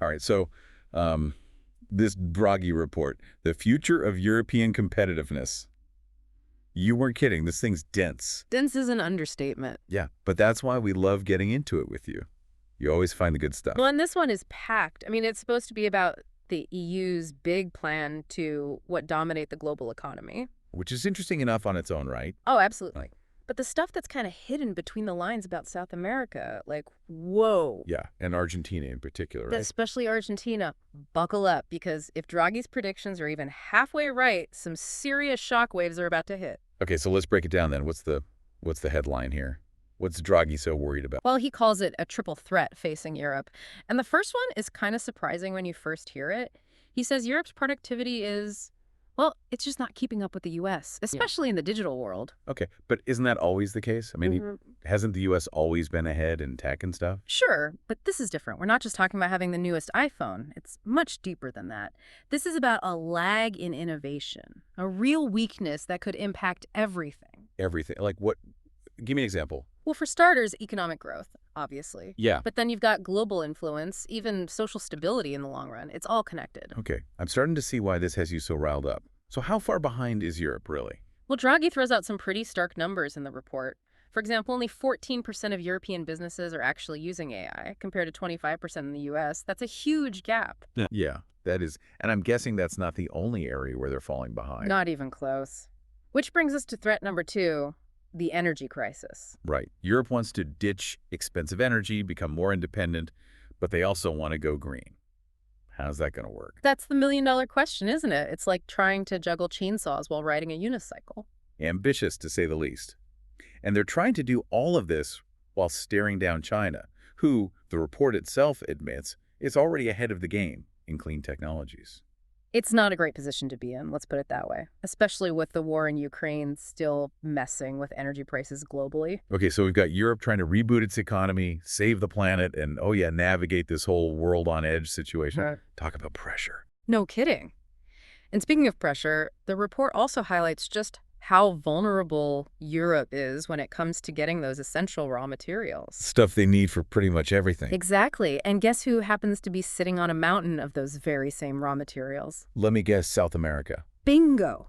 All right, so this Draghi report, the future of European competitiveness. You weren't kidding. This thing's dense. Dense is an understatement. Yeah, but that's why we love getting into it with you. You always find the good stuff. Well, and this one is packed. I mean, it's supposed to be about the EU's big plan to what dominate the global economy. Which is interesting enough on its own, right? Oh, absolutely. But the stuff that's kind of hidden between the lines about South America, like, whoa. Yeah, and Argentina in particular, right? Especially Argentina. Buckle up, because if Draghi's predictions are even halfway right, some serious shockwaves are about to hit. Okay, so let's break it down then. What's the headline here? What's Draghi so worried about? Well, he calls it a triple threat facing Europe. And the first one is kind of surprising when you first hear it. He says Europe's productivity is, well, it's just not keeping up with the U.S., especially in the digital world. Okay, but isn't that always the case? I mean, hasn't the U.S. always been ahead in tech and stuff? Sure, but this is different. We're not just talking about having the newest iPhone. It's much deeper than that. This is about a lag in innovation, a real weakness that could impact everything. Everything. Like what? Give me an example. Well, for starters, economic growth, obviously. Yeah. But then you've got global influence, even social stability in the long run. It's all connected. Okay. I'm starting to see why this has you so riled up. So how far behind is Europe, really? Well, Draghi throws out some pretty stark numbers in the report. For example, only 14% of European businesses are actually using AI, compared to 25% in the U.S. That's a huge gap. Yeah, that is. And I'm guessing that's not the only area where they're falling behind. Not even close. Which brings us to threat number 2. The energy crisis. Right. Europe wants to ditch expensive energy, become more independent, but they also want to go green. How's that going to work? That's the million-dollar question, isn't it? It's like trying to juggle chainsaws while riding a unicycle. Ambitious, to say the least. And they're trying to do all of this while staring down China, who, the report itself admits, is already ahead of the game in clean technologies. It's not a great position to be in, let's put it that way, especially with the war in Ukraine still messing with energy prices globally. Okay, so we've got Europe trying to reboot its economy, save the planet, and, oh yeah, navigate this whole world on edge situation. Talk about pressure. No kidding. And speaking of pressure, the report also highlights just how vulnerable Europe is when it comes to getting those essential raw materials. Stuff they need for pretty much everything. Exactly. And guess who happens to be sitting on a mountain of those very same raw materials? Let me guess, South America. Bingo.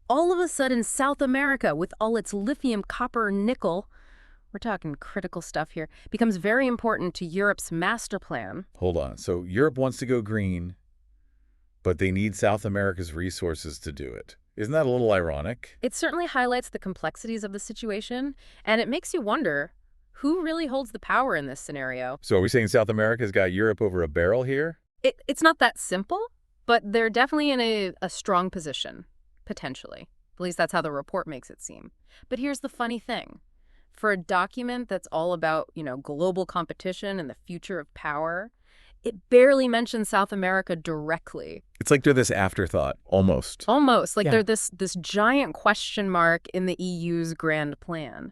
All of a sudden, South America, with all its lithium, copper, nickel, we're talking critical stuff here, becomes very important to Europe's master plan. Hold on. So Europe wants to go green, but they need South America's resources to do it. Isn't that a little ironic? It certainly highlights the complexities of the situation, and it makes you wonder, who really holds the power in this scenario? So are we saying South America's got Europe over a barrel here? It's not that simple, but they're definitely in a strong position, potentially. At least that's how the report makes it seem. But here's the funny thing. For a document that's all about, global competition and the future of power, it barely mentions South America directly. It's like they're this afterthought, almost. Almost, like they're this giant question mark in the EU's grand plan.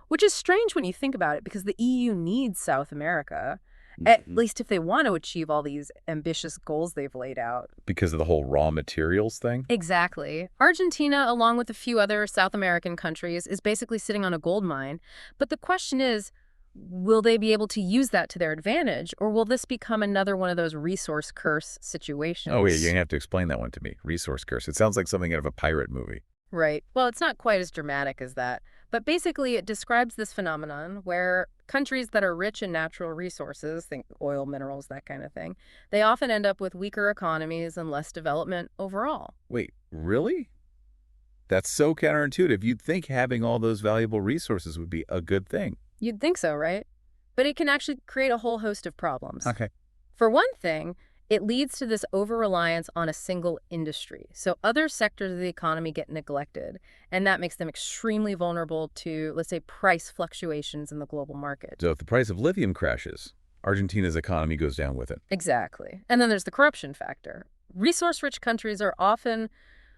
Which is strange when you think about it, because the EU needs South America, at least if they want to achieve all these ambitious goals they've laid out. Because of the whole raw materials thing? Exactly. Argentina, along with a few other South American countries, is basically sitting on a gold mine. But the question is, will they be able to use that to their advantage, or will this become another one of those resource curse situations? Oh, yeah, you're going to have to explain that one to me. Resource curse. It sounds like something out of a pirate movie. Right. Well, it's not quite as dramatic as that. But basically, it describes this phenomenon where countries that are rich in natural resources, think oil, minerals, that kind of thing, they often end up with weaker economies and less development overall. Wait, really? That's so counterintuitive. You'd think having all those valuable resources would be a good thing. You'd think so, right? But it can actually create a whole host of problems. Okay. For one thing, it leads to this over-reliance on a single industry. So other sectors of the economy get neglected, and that makes them extremely vulnerable to, let's say, price fluctuations in the global market. So if the price of lithium crashes, Argentina's economy goes down with it. Exactly. And then there's the corruption factor. Resource-rich countries are often,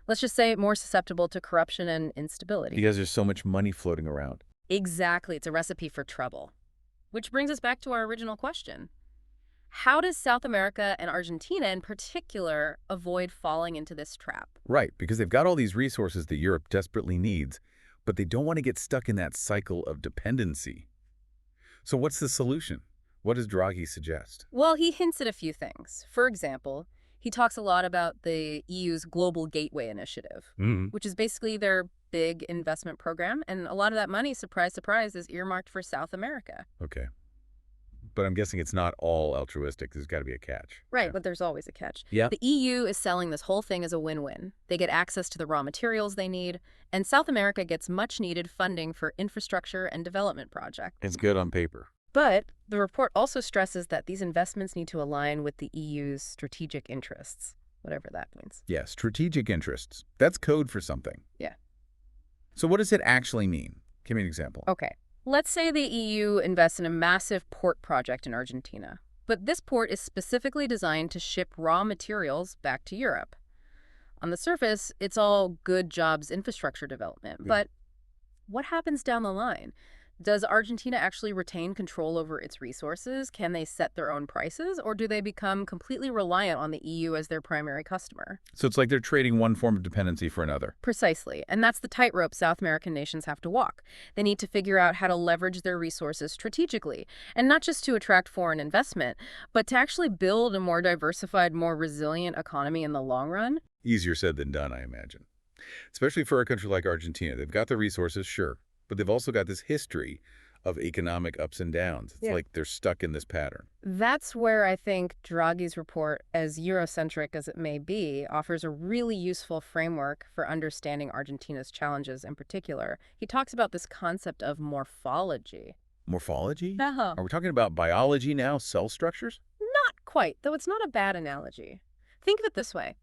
let's just say, more susceptible to corruption and instability. Because there's so much money floating around. Exactly. It's a recipe for trouble. Which brings us back to our original question. How does South America and Argentina in particular avoid falling into this trap? Right, because they've got all these resources that Europe desperately needs, but they don't want to get stuck in that cycle of dependency. So what's the solution? What does Draghi suggest? Well, he hints at a few things. For example, he talks a lot about the EU's Global Gateway Initiative, Mm. which is basically their big investment program, and a lot of that money, surprise, surprise, is earmarked for South America. Okay. But I'm guessing it's not all altruistic. There's got to be a catch. Right, Yeah. but there's always a catch. Yeah. The EU is selling this whole thing as a win-win. They get access to the raw materials they need, and South America gets much-needed funding for infrastructure and development projects. It's good on paper. But the report also stresses that these investments need to align with the EU's strategic interests, whatever that means. Yeah, strategic interests. That's code for something. Yeah. So what does it actually mean? Give me an example. Okay. Let's say the EU invests in a massive port project in Argentina, but this port is specifically designed to ship raw materials back to Europe. On the surface, it's all good jobs infrastructure development, Yeah. but what happens down the line? Does Argentina actually retain control over its resources? Can they set their own prices, or do they become completely reliant on the EU as their primary customer? So it's like they're trading one form of dependency for another. Precisely, and that's the tightrope South American nations have to walk. They need to figure out how to leverage their resources strategically, and not just to attract foreign investment, but to actually build a more diversified, more resilient economy in the long run. Easier said than done, I imagine. Especially for a country like Argentina. They've got the resources, sure, but they've also got this history of economic ups and downs. It's like they're stuck in this pattern. That's where I think Draghi's report, as Eurocentric as it may be, offers a really useful framework for understanding Argentina's challenges in particular. He talks about this concept of morphology. Morphology? Uh-huh. Are we talking about biology now, cell structures? Not quite, though it's not a bad analogy. Think of it this way.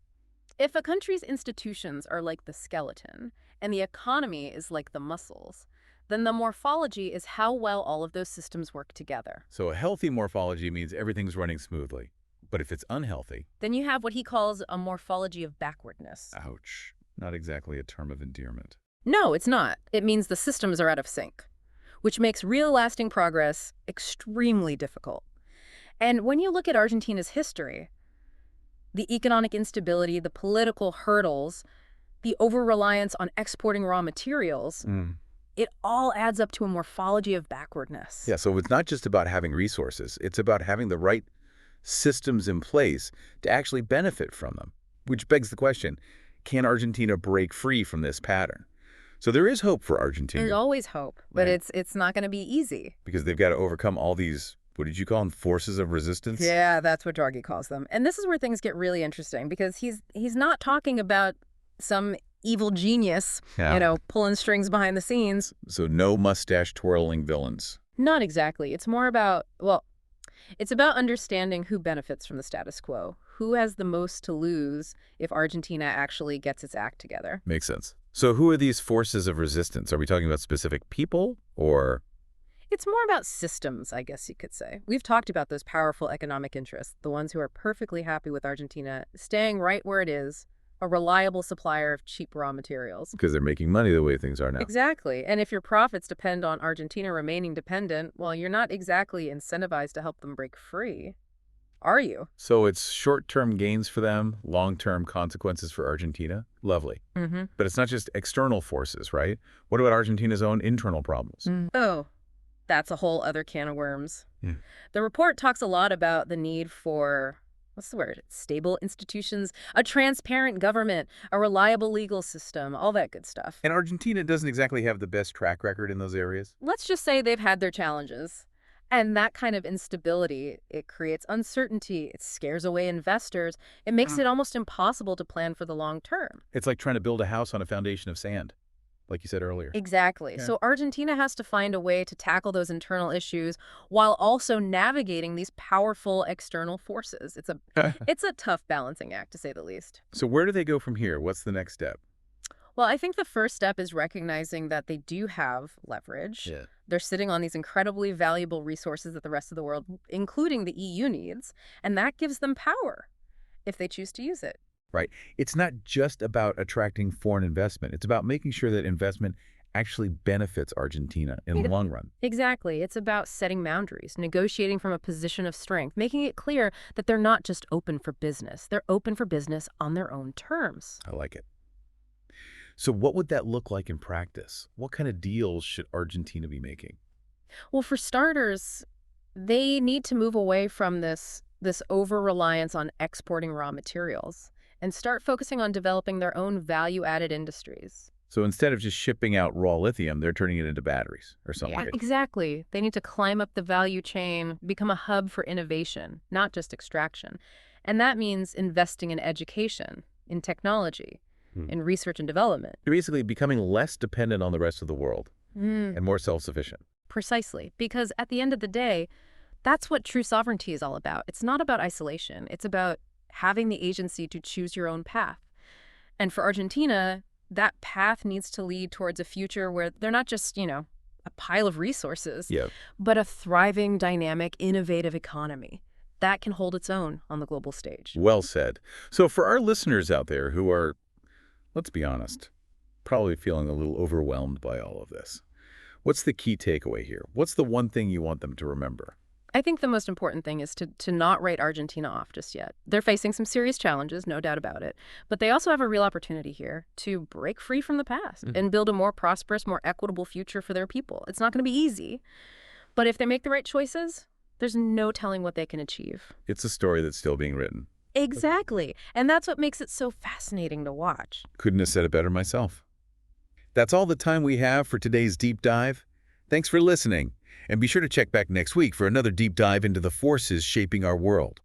If a country's institutions are like the skeleton and the economy is like the muscles, then the morphology is how well all of those systems work together. So a healthy morphology means everything's running smoothly. But if it's unhealthy, Then you have what he calls a morphology of backwardness. ouch, not exactly a term of endearment. No, it's not. It means the systems are out of sync, which makes real lasting progress extremely difficult. And when you look at Argentina's history, the economic instability, the political hurdles, the over-reliance on exporting raw materials, it all adds up to a morphology of backwardness. Yeah, so it's not just about having resources. It's about having the right systems in place to actually benefit from them. Which begs the question, can Argentina break free from this pattern? So there is hope for Argentina. There's always hope, but Right. it's not going to be easy. Because they've got to overcome all these, what did you call them, forces of resistance? Yeah, that's what Draghi calls them. And this is where things get really interesting, because he's not talking about some evil genius, Yeah. pulling strings behind the scenes. So no mustache-twirling villains. Not exactly. It's more about, well, it's about understanding who benefits from the status quo, who has the most to lose if Argentina actually gets its act together. Makes sense. So who are these forces of resistance? Are we talking about specific people or... It's more about systems, I guess you could say. We've talked about those powerful economic interests, the ones who are perfectly happy with Argentina staying right where it is, a reliable supplier of cheap raw materials. Because they're making money the way things are now. Exactly. And if your profits depend on Argentina remaining dependent, well, you're not exactly incentivized to help them break free, are you? So it's short-term gains for them, long-term consequences for Argentina. Lovely. Mm-hmm. But it's not just external forces, right? What about Argentina's own internal problems? Oh, that's a whole other can of worms. Yeah. The report talks a lot about the need for, what's the word? Stable institutions, a transparent government, a reliable legal system, all that good stuff. And Argentina doesn't exactly have the best track record in those areas. Let's just say they've had their challenges. And that kind of instability, it creates uncertainty, it scares away investors, it makes it almost impossible to plan for the long term. It's like trying to build a house on a foundation of sand, like you said earlier. Exactly. Yeah. So Argentina has to find a way to tackle those internal issues while also navigating these powerful external forces. It's a tough balancing act, to say the least. So where do they go from here? What's the next step? Well, I think the first step is recognizing that they do have leverage. Yeah. They're sitting on these incredibly valuable resources that the rest of the world, including the EU, needs, and that gives them power if they choose to use it. Right. It's not just about attracting foreign investment. It's about making sure that investment actually benefits Argentina in the long run. Exactly. It's about setting boundaries, negotiating from a position of strength, making it clear that they're not just open for business. They're open for business on their own terms. I like it. So what would that look like in practice? What kind of deals should Argentina be making? Well, for starters, They need to move away from this over-reliance on exporting raw materials and start focusing on developing their own value-added industries. So instead of just shipping out raw lithium, they're turning it into batteries or something. Yeah, exactly. They need to climb up the value chain, become a hub for innovation, not just extraction. And that means investing in education, in technology, in research and development. They're basically becoming less dependent on the rest of the world and more self-sufficient. Precisely. Because at the end of the day, that's what true sovereignty is all about. It's not about isolation. It's about having the agency to choose your own path. And for Argentina, that path needs to lead towards a future where they're not just, a pile of resources, Yeah. but a thriving, dynamic, innovative economy that can hold its own on the global stage. Well said. So for our listeners out there who are, let's be honest, probably feeling a little overwhelmed by all of this, what's the key takeaway here? What's the one thing you want them to remember? I think the most important thing is to not write Argentina off just yet. They're facing some serious challenges, no doubt about it. But they also have a real opportunity here to break free from the past and build a more prosperous, more equitable future for their people. It's not going to be easy, but if they make the right choices, there's no telling what they can achieve. It's a story that's still being written. Exactly. And that's what makes it so fascinating to watch. Couldn't have said it better myself. That's all the time we have for today's deep dive. Thanks for listening. And be sure to check back next week for another deep dive into the forces shaping our world.